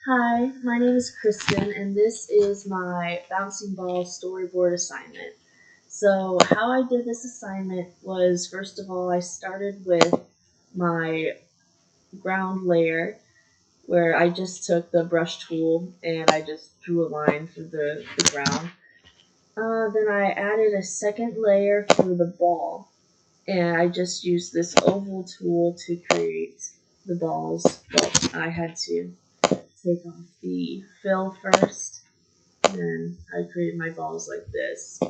Hi, my name is Kristen, and this is my bouncing ball storyboard assignment. So, how I did this assignment was first of all, I started with my ground layer where I just took the brush tool and I just drew a line through the ground. Then I added a second layer for the ball, and I just used this oval tool to create the balls. Well, I had to take off the fill first, and then I created my balls like this.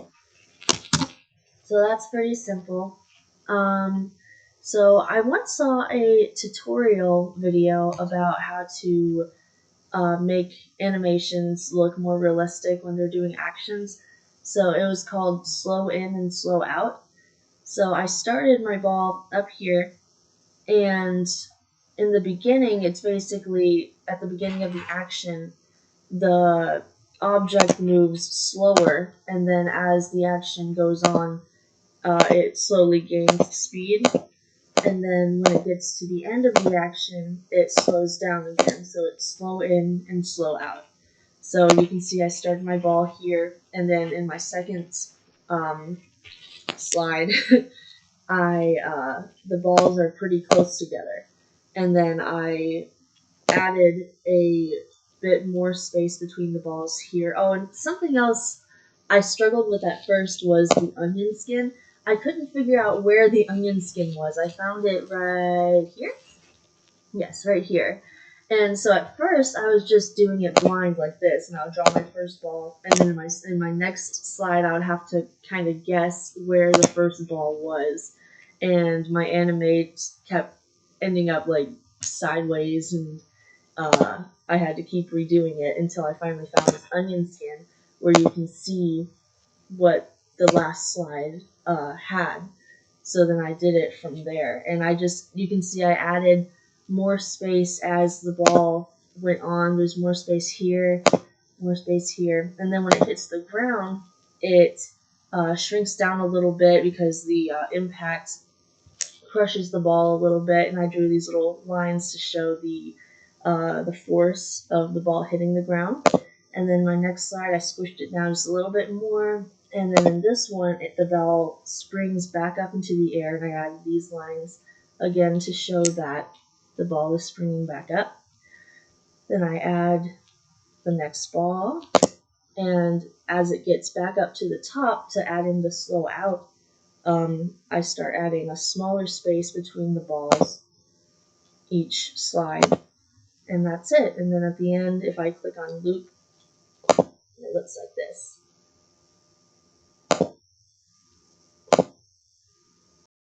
So that's pretty simple. Um, so I once saw a tutorial video about how to make animations look more realistic when they're doing actions. So it was called slow in and slow out. So I started my ball up here, and in the beginning, it's basically at the beginning of the action, the object moves slower, and then as the action goes on, it slowly gains speed. And then when it gets to the end of the action, it slows down again. So it's slow in and slow out. So you can see I started my ball here, and then in my second slide, the balls are pretty close together, and then I added a bit more space between the balls here. Oh, and something else I struggled with at first was the onion skin. I couldn't figure out where the onion skin was. I found it right here. Yes, right here. And so at first I was just doing it blind like this, and I would draw my first ball, and then in my next slide I would have to kind of guess where the first ball was, and my animate kept ending up like sideways, and I had to keep redoing it until I finally found this onion skin where you can see what the last slide had. So then I did it from there, and you can see I added more space as the ball went on. There's more space here, and then when it hits the ground, it shrinks down a little bit because the impact crushes the ball a little bit, and I drew these little lines to show the force of the ball hitting the ground. And then my next slide, I squished it down just a little bit more. And then in this one, the ball springs back up into the air, and I added these lines again to show that the ball is springing back up. Then I add the next ball, and as it gets back up to the top to add in the slow out, I start adding a smaller space between the balls each slide, and that's it. And then at the end, if I click on loop, it looks like this.